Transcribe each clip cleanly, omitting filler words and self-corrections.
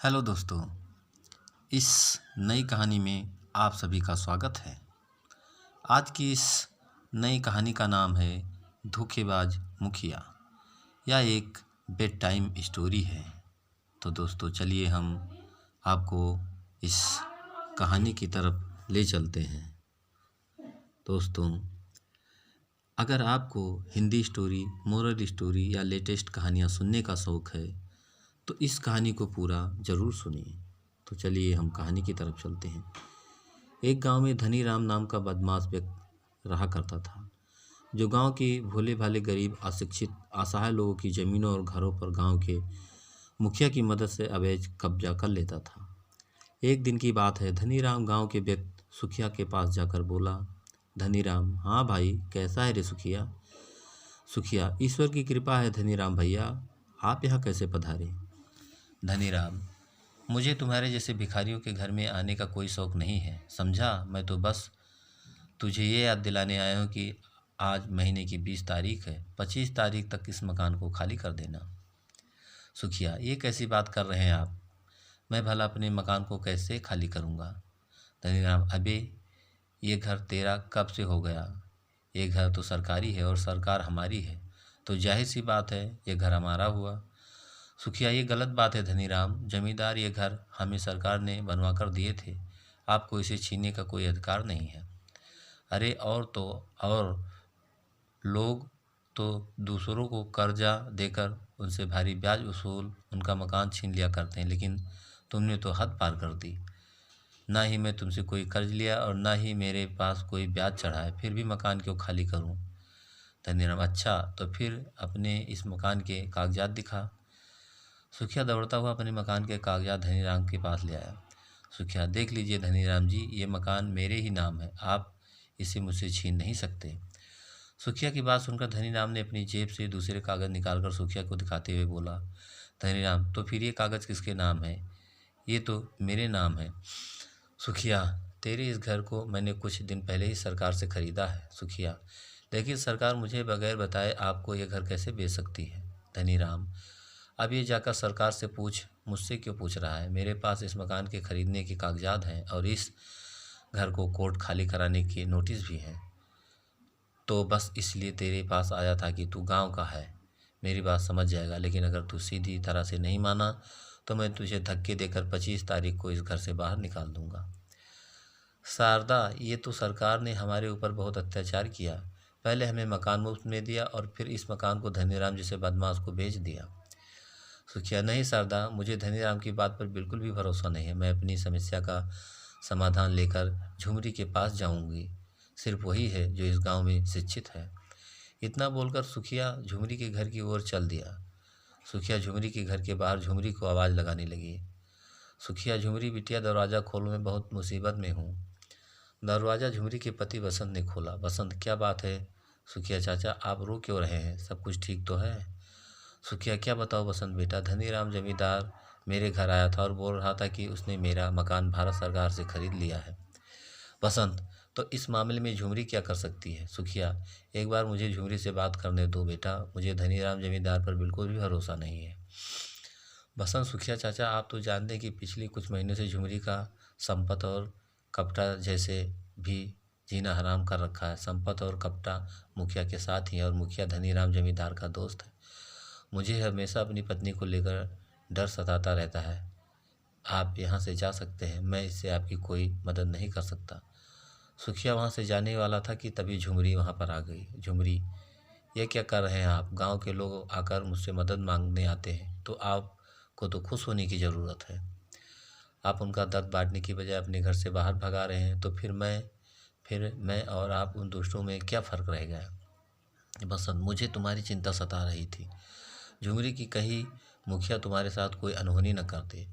Hello दोस्तों, इस नई कहानी में आप सभी का स्वागत है। आज की इस नई कहानी का नाम है धोखेबाज मुखिया। यह एक बेड टाइम स्टोरी है। तो दोस्तों चलिए हम आपको इस कहानी की तरफ ले चलते हैं। दोस्तों, अगर आपको हिंदी स्टोरी, मोरल स्टोरी या लेटेस्ट कहानियाँ सुनने का शौक़ है तो इस कहानी को पूरा ज़रूर सुनिए। तो चलिए हम कहानी की तरफ चलते हैं। एक गांव में धनीराम नाम का बदमाश व्यक्ति रहा करता था, जो गांव के भोले भाले गरीब, अशिक्षित, असहाय लोगों की ज़मीनों और घरों पर गांव के मुखिया की मदद से अवैध कब्जा कर लेता था। एक दिन की बात है, धनीराम गांव के व्यक्ति सुखिया के पास जाकर बोला, धनीराम, हाँ भाई, कैसा है रे सुखिया? सुखिया, ईश्वर की कृपा है धनीराम भैया, आप यहाँ कैसे पधारे? धनीराम, मुझे तुम्हारे जैसे भिखारियों के घर में आने का कोई शौक़ नहीं है, समझा। मैं तो बस तुझे ये याद दिलाने आया हूँ कि आज महीने की 20 तारीख है, 25 तारीख तक इस मकान को खाली कर देना। सुखिया, ये कैसी बात कर रहे हैं आप? मैं भला अपने मकान को कैसे खाली करूँगा? धनीराम, अबे ये घर तेरा कब से हो गया? ये घर तो सरकारी है और सरकार हमारी है, तो जाहिर सी बात है ये घर हमारा हुआ। सुखिया, ये गलत बात है धनीराम, जमींदार ये घर हमें सरकार ने बनवा कर दिए थे, आपको इसे छीनने का कोई अधिकार नहीं है। अरे और लोग तो दूसरों को कर्जा देकर उनसे भारी ब्याज वसूल उनका मकान छीन लिया करते हैं, लेकिन तुमने तो हद पार कर दी। ना ही मैं तुमसे कोई कर्ज लिया और ना ही मेरे पास कोई ब्याज चढ़ा है, फिर भी मकान क्यों खाली करूं? धनीराम, अच्छा तो फिर अपने इस मकान के कागजात दिखा। सुखिया दौड़ता हुआ अपने मकान के कागजात धनीराम के पास ले आया। सुखिया, देख लीजिए धनीराम जी, ये मकान मेरे ही नाम है, आप इसे मुझसे छीन नहीं सकते। सुखिया की बात सुनकर धनीराम ने अपनी जेब से दूसरे कागज़ निकालकर सुखिया को दिखाते हुए बोला, धनीराम, तो फिर ये कागज़ किसके नाम है? ये तो मेरे नाम है। सुखिया, तेरे इस घर को मैंने कुछ दिन पहले ही सरकार से खरीदा है। सुखिया, लेकिन सरकार मुझे बगैर बताए आपको ये घर कैसे बेच सकती है? धनीराम, अब ये जाकर सरकार से पूछ, मुझसे क्यों पूछ रहा है? मेरे पास इस मकान के खरीदने के कागजात हैं और इस घर को कोर्ट खाली कराने की नोटिस भी है, तो बस इसलिए तेरे पास आया था कि तू गांव का है, मेरी बात समझ जाएगा। लेकिन अगर तू सीधी तरह से नहीं माना तो मैं तुझे धक्के देकर 25 तारीख को इस घर से बाहर निकाल दूंगा। शारदा, ये तो सरकार ने हमारे ऊपर बहुत अत्याचार किया, पहले हमें मकान मुफ्त में दिया और फिर इस मकान को धनीराम जैसे बदमाश को बेच दिया। सुखिया, नहीं शारदा, मुझे धनीराम की बात पर बिल्कुल भी भरोसा नहीं है। मैं अपनी समस्या का समाधान लेकर झुमरी के पास जाऊंगी, सिर्फ वही है जो इस गांव में शिक्षित है। इतना बोलकर सुखिया झुमरी के घर की ओर चल दिया। सुखिया झुमरी के घर के बाहर झुमरी को आवाज़ लगाने लगी, सुखिया, झुमरी बिटिया, दरवाज़ा खोलो, मैं बहुत मुसीबत में हूँ। दरवाज़ा झुमरी के पति बसंत ने खोला। बसंत, क्या बात है? सुखिया, चाचा आप रो क्यों रहे हैं, सब कुछ ठीक तो है? सुखिया, क्या बताओ बसंत बेटा, धनीराम जमींदार मेरे घर आया था और बोल रहा था कि उसने मेरा मकान भारत सरकार से खरीद लिया है। बसंत, तो इस मामले में झुमरी क्या कर सकती है? सुखिया, एक बार मुझे झुमरी से बात करने दो बेटा, मुझे धनीराम जमींदार पर बिल्कुल भी भरोसा नहीं है। बसंत, सुखिया चाचा, आप तो जानते हैं कि पिछले कुछ महीनों से झुमरी का संपत और कपटा जैसे भी जीना हराम कर रखा है। संपत और कपटा मुखिया के साथ ही है और मुखिया धनीराम जमींदार का दोस्त है। मुझे हमेशा अपनी पत्नी को लेकर डर सताता रहता है। आप यहाँ से जा सकते हैं, मैं इससे आपकी कोई मदद नहीं कर सकता। सुखिया वहाँ से जाने वाला था कि तभी झुमरी वहाँ पर आ गई। झुमरी, ये क्या कर रहे हैं आप? गांव के लोग आकर मुझसे मदद मांगने आते हैं तो आपको तो खुश होने की ज़रूरत है। आप उनका दर्द बांटने की बजाय अपने घर से बाहर भगा रहे हैं, तो फिर मैं और आप उन दोस्तों में क्या फ़र्क रह गया? बसंत, मुझे तुम्हारी चिंता सता रही थी। झुमरी की कही मुखिया तुम्हारे साथ कोई अनहोनी न करते।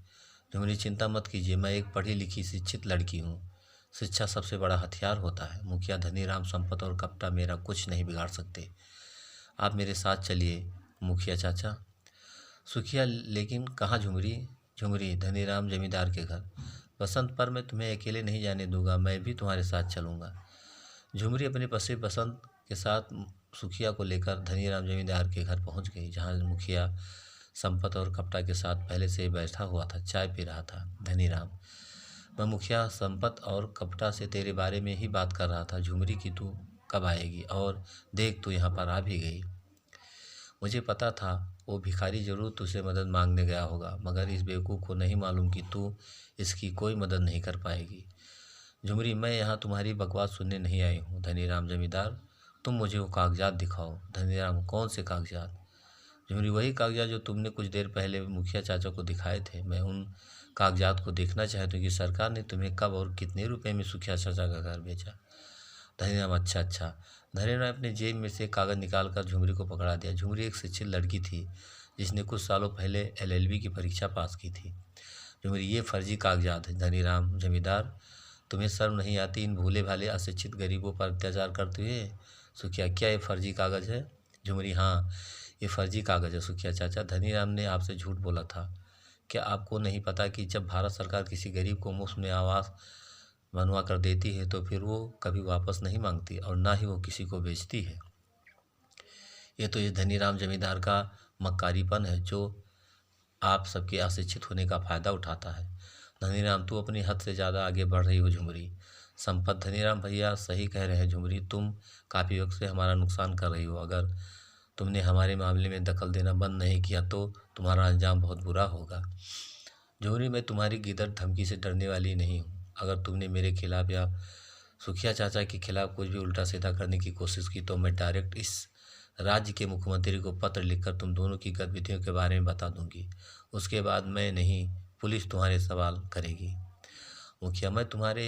झुमरी, चिंता मत कीजिए, मैं एक पढ़ी लिखी शिक्षित लड़की हूँ, शिक्षा सबसे बड़ा हथियार होता है। मुखिया धनीराम, संपत और कपटा मेरा कुछ नहीं बिगाड़ सकते, आप मेरे साथ चलिए मुखिया चाचा। सुखिया, लेकिन कहाँ झुमरी? झुमरी, धनीराम जमींदार के घर। बसंत, पर मैं तुम्हें अकेले नहीं जाने दूंगा, मैं भी तुम्हारे साथ चलूँगा। झुमरी अपने पति बसंत के साथ सुखिया को लेकर धनीराम जमींदार के घर पहुंच गई, जहां मुखिया संपत और कपटा के साथ पहले से ही बैठा हुआ था, चाय पी रहा था। धनीराम: मैं मुखिया संपत और कपटा से तेरे बारे में ही बात कर रहा था। झुमरी की तू कब आएगी? और देख, तू यहाँ पर आ भी गई। मुझे पता था वो भिखारी जरूर तुझसे मदद मांगने गया होगा, मगर इस बेवकूफ़ को नहीं मालूम कि तू इसकी कोई मदद नहीं कर पाएगी। झुमरी: मैं यहाँ तुम्हारी बकवास सुनने नहीं आई हूँ। धनीराम: जमींदार, तुम मुझे वो कागजात दिखाओ। धनीराम: कौन से कागजात? झुमरी: वही कागजात जो तुमने कुछ देर पहले मुखिया चाचा को दिखाए थे। मैं उन कागजात को देखना चाहता हूँ कि सरकार ने तुम्हें कब और कितने रुपए में सुखिया चाचा का घर बेचा। धनीराम: अच्छा अच्छा। धनीराम ने अपने जेब में से कागज़ निकालकर झुमरी को पकड़ा दिया। झुमरी एक शिक्षित लड़की थी जिसने कुछ सालों पहले एलएलबी की परीक्षा पास की थी। झुमरी: ये फर्जी कागजात हैं। धनीराम: जमींदार, तुम्हें शर्म नहीं आती इन भूले भाले अशिक्षित गरीबों पर अत्याचार करते हुए? सुखिया: क्या ये फर्जी कागज़ है? झुमरी: हाँ, ये फर्जी कागज़ है सुखिया चाचा। धनीराम ने आपसे झूठ बोला था। क्या आपको नहीं पता कि जब भारत सरकार किसी गरीब को मुफ्त में आवास बनवा कर देती है तो फिर वो कभी वापस नहीं मांगती और ना ही वो किसी को बेचती है। ये तो इस धनीराम जमींदार का मक्कारीपन है जो आप सबके अशिक्षित होने का फ़ायदा उठाता है। धनीराम: तू अपनी हद से ज़्यादा आगे बढ़ रही हो झुमरी। संपत: धनीराम भैया सही कह रहे हैं झुमरी, तुम काफ़ी वक्त से हमारा नुकसान कर रही हो। अगर तुमने हमारे मामले में दखल देना बंद नहीं किया तो तुम्हारा अंजाम बहुत बुरा होगा। झुमरी: मैं तुम्हारी गिदड़ धमकी से डरने वाली नहीं हूँ। अगर तुमने मेरे खिलाफ या सुखिया चाचा के खिलाफ कुछ भी उल्टा सीधा करने की कोशिश की तो मैं डायरेक्ट इस राज्य के मुख्यमंत्री को पत्र लिखकर तुम दोनों की गतिविधियों के बारे में बता दूंगी। उसके बाद मैं नहीं, पुलिस तुम्हारे सवाल करेगी। मुखिया: मैं तुम्हारे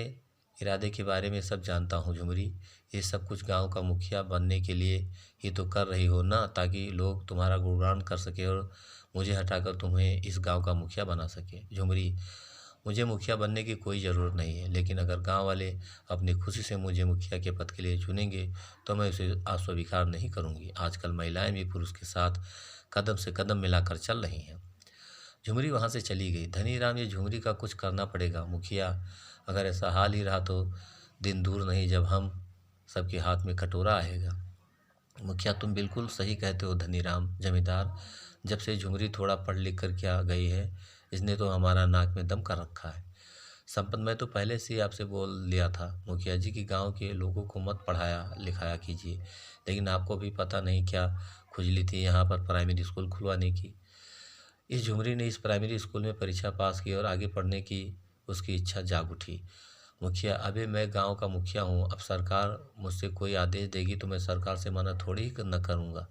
इरादे के बारे में सब जानता हूँ झुमरी। ये सब कुछ गांव का मुखिया बनने के लिए ही तो कर रही हो ना, ताकि लोग तुम्हारा गुणगान कर सके और मुझे हटाकर तुम्हें इस गांव का मुखिया बना सके। झुमरी: मुझे मुखिया बनने की कोई ज़रूरत नहीं है, लेकिन अगर गांव वाले अपनी खुशी से मुझे मुखिया के पद के लिए चुनेंगे तो मैं उसे अस्वीकार नहीं करूंगी। आजकल महिलाएं भी पुरुष के साथ कदम से कदम मिलाकर चल रही हैं। झुमरी वहाँ से चली गई। धनीराम: ये झुमरी का कुछ करना पड़ेगा मुखिया। अगर ऐसा हाल ही रहा तो दिन दूर नहीं जब हम सबके हाथ में कटोरा आएगा। मुखिया: तुम बिल्कुल सही कहते हो धनीराम जमींदार। जब से झुमरी थोड़ा पढ़ लिख कर क्या गई है, इसने तो हमारा नाक में दम कर रखा है। संपत: मैं तो पहले से ही आपसे बोल लिया था मुखिया जी कि गांव के लोगों को मत पढ़ाया लिखाया कीजिए, लेकिन आपको भी पता नहीं क्या खुजली थी यहाँ पर प्राइमरी स्कूल खुलवाने की। इस झुमरी ने इस प्राइमरी स्कूल में परीक्षा पास की और आगे पढ़ने की उसकी इच्छा जाग उठी। मुखिया: अबे मैं गांव का मुखिया हूँ, अब सरकार मुझसे कोई आदेश देगी तो मैं सरकार से मना थोड़ी ही न करूँगा।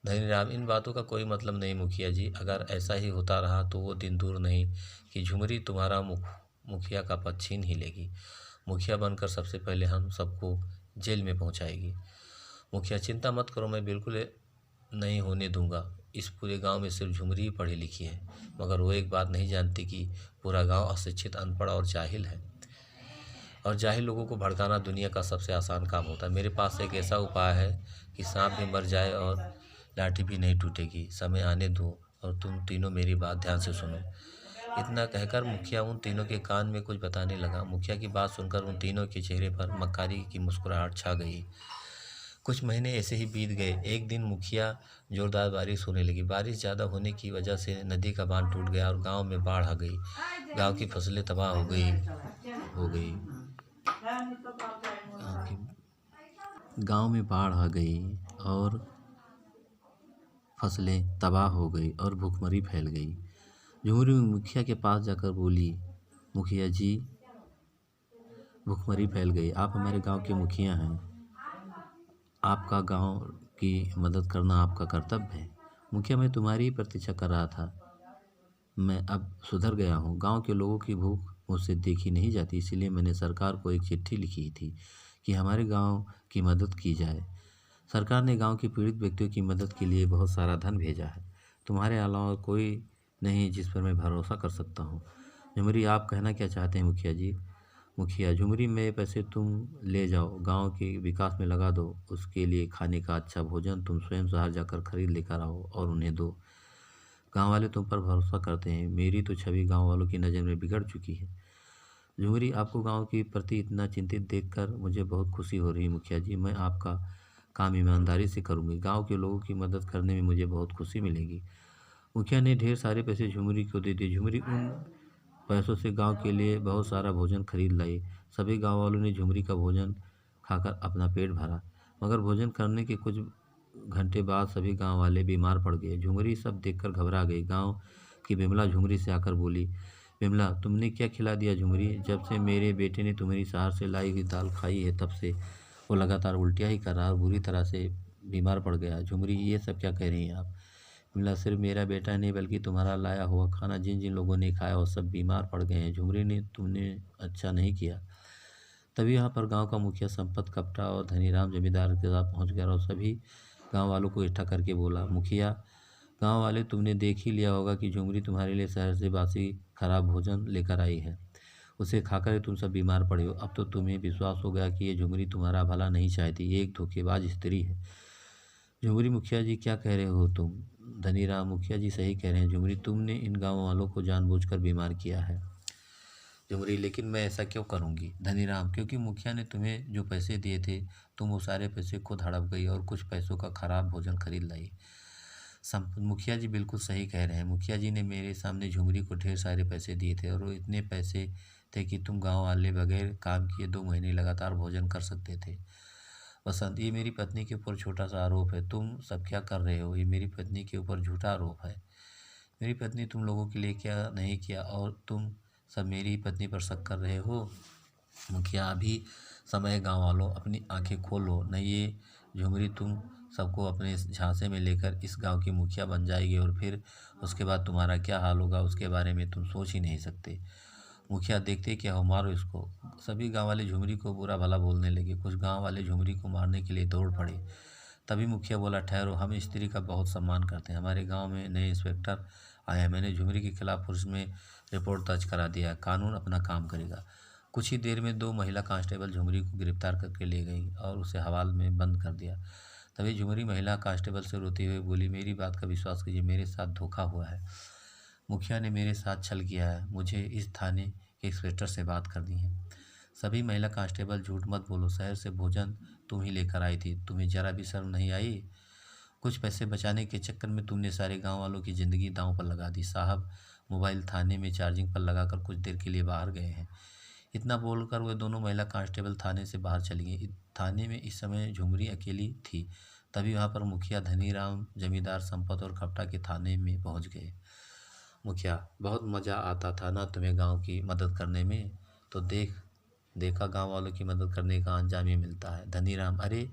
धनीराम: इन बातों का कोई मतलब नहीं मुखिया जी। अगर ऐसा ही होता रहा तो वो दिन दूर नहीं कि झुमरी तुम्हारा मुखिया का पद छीन ही लेगी। मुखिया बनकर सबसे पहले हम सबको जेल में पहुंचाएगी। मुखिया: चिंता मत करो, मैं बिल्कुल नहीं होने दूंगा। इस पूरे गांव में सिर्फ झुमरी ही पढ़ी लिखी है, मगर वो एक बात नहीं जानती कि पूरा गांव अशिक्षित, अनपढ़ और जाहिल है, और जाहिल लोगों को भड़काना दुनिया का सबसे आसान काम होता है। मेरे पास एक ऐसा उपाय है कि सांप भी मर जाए और लाठी भी नहीं टूटेगी। समय आने दो और तुम तीनों मेरी बात ध्यान से सुनो। इतना कहकर मुखिया उन तीनों के कान में कुछ बताने लगा। मुखिया की बात सुनकर उन तीनों के चेहरे पर मक्कारी की मुस्कुराहट छा गई। कुछ महीने ऐसे ही बीत गए। एक दिन मुखिया जोरदार बारिश होने लगी। बारिश ज़्यादा होने की वजह से नदी का बांध टूट गया और गांव में बाढ़ आ गई। गांव की फसलें तबाह हो गई। गांव में बाढ़ आ गई और फसलें तबाह हो गई और भूखमरी फैल गई। झुमरी मुखिया के पास जाकर बोली, मुखिया जी, भूखमरी फैल गई। आप हमारे गांव के मुखिया हैं, आपका गांव की मदद करना आपका कर्तव्य है। मुखिया: मैं तुम्हारी ही प्रतीक्षा कर रहा था। मैं अब सुधर गया हूँ। गांव के लोगों की भूख मुझसे देखी नहीं जाती, इसीलिए मैंने सरकार को एक चिट्ठी लिखी थी कि हमारे गांव की मदद की जाए। सरकार ने गांव के पीड़ित व्यक्तियों की मदद के लिए बहुत सारा धन भेजा है। तुम्हारे अलावा कोई नहीं जिस पर मैं भरोसा कर सकता हूँ। झुमरी: आप कहना क्या चाहते हैं मुखिया जी? मुखिया: झुमरी, मेरे पैसे तुम ले जाओ, गांव के विकास में लगा दो। उसके लिए खाने का अच्छा भोजन तुम स्वयं शहर जाकर खरीद लेकर आओ और उन्हें दो। गांव वाले तुम पर भरोसा करते हैं। मेरी तो छवि गांव वालों की नज़र में बिगड़ चुकी है। झुमरी: आपको गांव के प्रति इतना चिंतित देखकर मुझे बहुत खुशी हो रही है मुखिया जी। मैं आपका काम ईमानदारी से करूँगी। गांव के लोगों की मदद करने में मुझे बहुत खुशी मिलेगी। मुखिया ने ढेर सारे पैसे झुमरी को दे दिए। झुमरी उन पैसों से गांव के लिए बहुत सारा भोजन खरीद लाई। सभी गांव वालों ने झुमरी का भोजन खाकर अपना पेट भरा, मगर भोजन करने के कुछ घंटे बाद सभी गांव वाले बीमार पड़ गए। झुमरी सब देखकर घबरा गई। गांव की बिमला झुमरी से आकर बोली, बिमला, तुमने क्या खिला दिया झुमरी? जब से मेरे बेटे ने तुम्हारी शहर से लाई हुई दाल खाई है, तब से वो लगातार उल्टियाँ ही कर रहा और बुरी तरह से बीमार पड़ गया। झुमरी, ये सब क्या कह रही हैं आप? बिमला, सिर्फ मेरा बेटा नहीं बल्कि तुम्हारा लाया हुआ खाना जिन जिन लोगों ने खाया वो सब बीमार पड़ गए हैं। झुमरी ने तुमने अच्छा नहीं किया। तभी वहाँ पर गांव का मुखिया संपत कपटा और धनीराम जमींदार के साथ पहुँच गया और सभी गांव वालों को इकट्ठा करके बोला, मुखिया, गांव वाले, तुमने देख ही लिया होगा कि झुमरी तुम्हारे लिए शहर से बासी खराब भोजन लेकर आई है। उसे खाकर ही तुम सब बीमार पड़े हो। अब तो तुम्हें विश्वास हो गया कि ये झुमरी तुम्हारा भला नहीं चाहती, ये एक धोखेबाज स्त्री है। झुमरी, मुखिया जी क्या कह रहे हो तुम? धनीराम, मुखिया जी सही कह रहे हैं झुमरी, तुमने इन गाँव वालों को जानबूझकर बीमार किया है। झुमरी, लेकिन मैं ऐसा क्यों करूँगी? धनीराम, क्योंकि मुखिया ने तुम्हें जो पैसे दिए थे, तुम वो सारे पैसे खुद हड़प गई और कुछ पैसों का खराब भोजन खरीद लाई। मुखिया जी बिल्कुल सही कह रहे हैं। मुखिया जी ने मेरे सामने झुमरी को ढेर सारे पैसे दिए थे और वो इतने पैसे थे कि तुम गांव वाले बगैर काम किए 2 महीने लगातार भोजन कर सकते थे। वसंत, ये मेरी पत्नी के ऊपर छोटा सा आरोप है। तुम सब क्या कर रहे हो? ये मेरी पत्नी के ऊपर झूठा आरोप है। मेरी पत्नी तुम लोगों के लिए क्या नहीं किया और तुम सब मेरी पत्नी पर शक कर रहे हो? मुखिया, अभी समय है गाँव वालों, अपनी आंखें खोलो, नहीं ये झुमरी तुम सबको अपने इस झांसे में लेकर इस गांव की मुखिया बन जाएगी और फिर उसके बाद तुम्हारा क्या हाल होगा उसके बारे में तुम सोच ही नहीं सकते। मुखिया, देखते क्या हो, मारो इसको। सभी गांव वाले झुमरी को बुरा भला बोलने लगे। कुछ गांव वाले झुमरी को मारने के लिए दौड़ पड़े। तभी मुखिया बोला, ठहरो, हम स्त्री का बहुत सम्मान करते हैं। हमारे गाँव में नए इंस्पेक्टर आए हैं। मैंने झुमरी के खिलाफ पुलिस में रिपोर्ट दर्ज करा दिया है। कानून अपना काम करेगा। कुछ ही देर में 2 महिला कांस्टेबल झुमरी को गिरफ्तार करके ले गई और उसे हवाल में बंद कर दिया। तभी झुमरी महिला कांस्टेबल से रोते हुए बोली, मेरी बात का विश्वास कीजिए, मेरे साथ धोखा हुआ है। मुखिया ने मेरे साथ छल किया है। मुझे इस थाने के इंस्पेक्टर से बात करनी है। सभी महिला कांस्टेबल, झूठ मत बोलो, शहर से भोजन तुम ही लेकर आई थी। तुम्हें जरा भी शर्म नहीं आई? कुछ पैसे बचाने के चक्कर में तुमने सारे गांव वालों की ज़िंदगी दांव पर लगा दी। साहब, मोबाइल थाने में चार्जिंग पर लगाकर कुछ देर के लिए बाहर गए हैं। इतना बोलकर वह दोनों महिला कांस्टेबल थाने से बाहर चली गई। थाने में इस समय झुमरी अकेली थी। तभी वहाँ पर मुखिया, धनीराम जमींदार, संपत और कपटा के थाने में पहुँच गए। मुखिया, बहुत मज़ा आता था ना तुम्हें गांव की मदद करने में? तो देखा गांव वालों की मदद करने का अंजाम ही मिलता है। धनीराम, अरे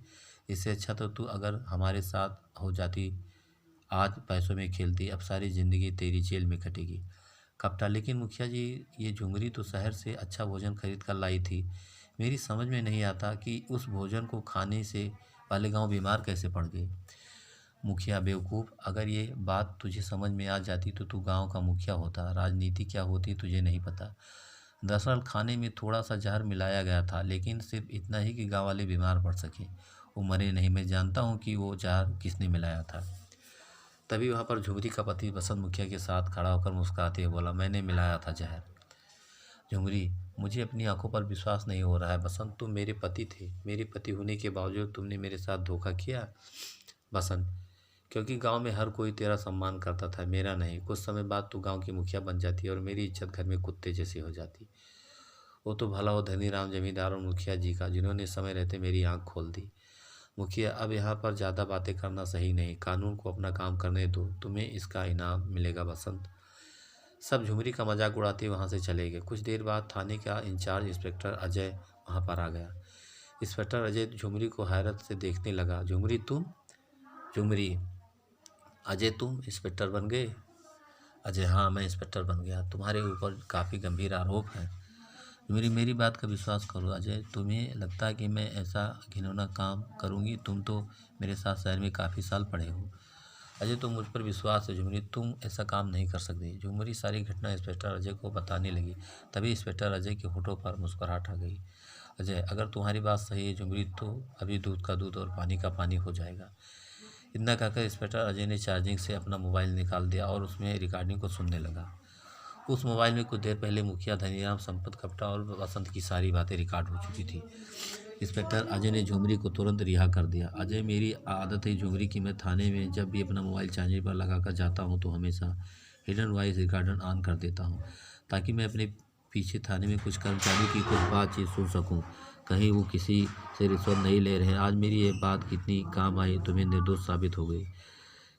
इससे अच्छा तो तू अगर हमारे साथ हो जाती, आज पैसों में खेलती, अब सारी ज़िंदगी तेरी जेल में कटेगी। कपटा, लेकिन मुखिया जी, ये झुमरी तो शहर से अच्छा भोजन खरीद कर लाई थी। मेरी समझ में नहीं आता कि उस भोजन को खाने से वाले गांव बीमार कैसे पड़ गए। मुखिया, बेवकूफ़, अगर ये बात तुझे समझ में आ जाती तो तू गांव का मुखिया होता। राजनीति क्या होती तुझे नहीं पता। दरअसल खाने में थोड़ा सा जहर मिलाया गया था, लेकिन सिर्फ इतना ही कि गाँव वाले बीमार पड़ सके। वो मरे नहीं। मैं जानता हूँ कि वो जहर किसने मिलाया था। तभी वहाँ पर झुमरी का पति बसंत मुखिया के साथ खड़ा होकर मुस्कुराते हुए बोला, मैंने मिलाया था जहर। झुमरी, मुझे अपनी आंखों पर विश्वास नहीं हो रहा है। बसंत, तुम मेरे पति थे। मेरे पति होने के बावजूद तुमने मेरे साथ धोखा किया। बसंत, क्योंकि गांव में हर कोई तेरा सम्मान करता था, मेरा नहीं। कुछ समय बाद तू गांव की मुखिया बन जाती और मेरी इज्जत घर में कुत्ते जैसी हो जाती। वो तो भला हो धनीराम जमींदार और मुखिया जी का, जिन्होंने समय रहते मेरी आंख खोल दी। मुखिया, अब यहाँ पर ज़्यादा बातें करना सही नहीं। कानून को अपना काम करने दो, तुम्हें इसका इनाम मिलेगा। बसंत, सब झुमरी का मजाक उड़ाते वहाँ से चले गए। कुछ देर बाद थाने का इंचार्ज इंस्पेक्टर अजय वहाँ पर आ गया। इंस्पेक्टर अजय झुमरी को हैरत से देखने लगा। झुमरी, तुम? झुमरी, अजय, तुम इंस्पेक्टर बन गए? अजय, हाँ, मैं इंस्पेक्टर बन गया। तुम्हारे ऊपर काफ़ी गंभीर आरोप हैं। मेरी बात का विश्वास करो अजय, तुम्हें लगता है कि मैं ऐसा घिनौना काम करूँगी? तुम तो मेरे साथ शहर में काफ़ी साल पढ़े हो। अजय, तो मुझ पर विश्वास है झुमरी, तुम ऐसा काम नहीं कर सकती। झुमरी सारी घटना इंस्पेक्टर अजय को बताने लगी। तभी इंस्पेक्टर अजय के होठों पर मुस्कुराहट आ गई। अजय, अगर तुम्हारी बात सही है झुमरी, तो अभी दूध का दूध और पानी का पानी हो जाएगा। इतना कहकर इंस्पेक्टर अजय ने चार्जिंग से अपना मोबाइल निकाल दिया और उसमें रिकॉर्डिंग को सुनने लगा। उस मोबाइल में कुछ देर पहले मुखिया, धनीराम, संपत, कपटा और बसंत की सारी बातें रिकॉर्ड हो चुकी थी। इंस्पेक्टर अजय ने झुमरी को तुरंत रिहा कर दिया। अजय, मेरी आदत है झुमरी कि मैं थाने में जब भी अपना मोबाइल चार्जिंग पर लगाकर जाता हूँ तो हमेशा हिडन वॉइस रिकॉर्डर ऑन कर देता हूँ, ताकि मैं अपने पीछे थाने में कुछ कर्मचारी की कुछ बातचीत सुन सकूँ, कहीं वो किसी से रिश्वत नहीं ले रहे हैं। आज मेरी ये बात कितनी काम आई, तुम्हें निर्दोष साबित हो गई।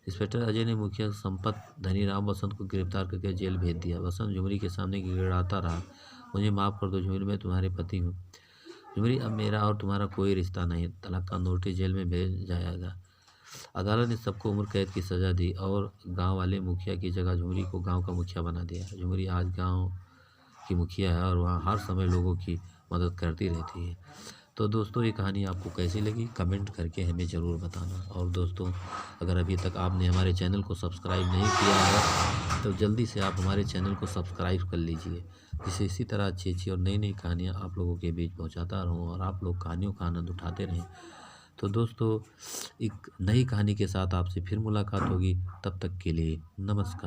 इंस्पेक्टर अजय ने मुखिया संपत धनीराम वसंत को गिरफ्तार करके जेल भेज दिया। वसंत झुमरी के सामने गिड़गिड़ाता रहा, मुझे माफ़ कर दो झुमरी, मैं तुम्हारे पति हूँ। झुमरी, अब मेरा और तुम्हारा कोई रिश्ता नहीं। तलाक का नोटिस जेल में भेज जाएगा। अदालत ने सबको उम्र कैद की सज़ा दी और गांव वाले मुखिया की जगह झुमरी को गांव का मुखिया बना दिया। झुमरी आज गांव की मुखिया है और वहाँ हर समय लोगों की मदद करती रहती है। तो दोस्तों, ये कहानी आपको कैसी लगी कमेंट करके हमें ज़रूर बताना। और दोस्तों, अगर अभी तक आपने हमारे चैनल को सब्सक्राइब नहीं किया है तो जल्दी से आप हमारे चैनल को सब्सक्राइब कर लीजिए, जिससे इसी तरह अच्छी और नई कहानियाँ आप लोगों के बीच पहुँचाता रहूँ और आप लोग कहानियों का आनंद उठाते रहें। तो दोस्तों, एक नई कहानी के साथ आपसे फिर मुलाकात होगी, तब तक के लिए नमस्कार।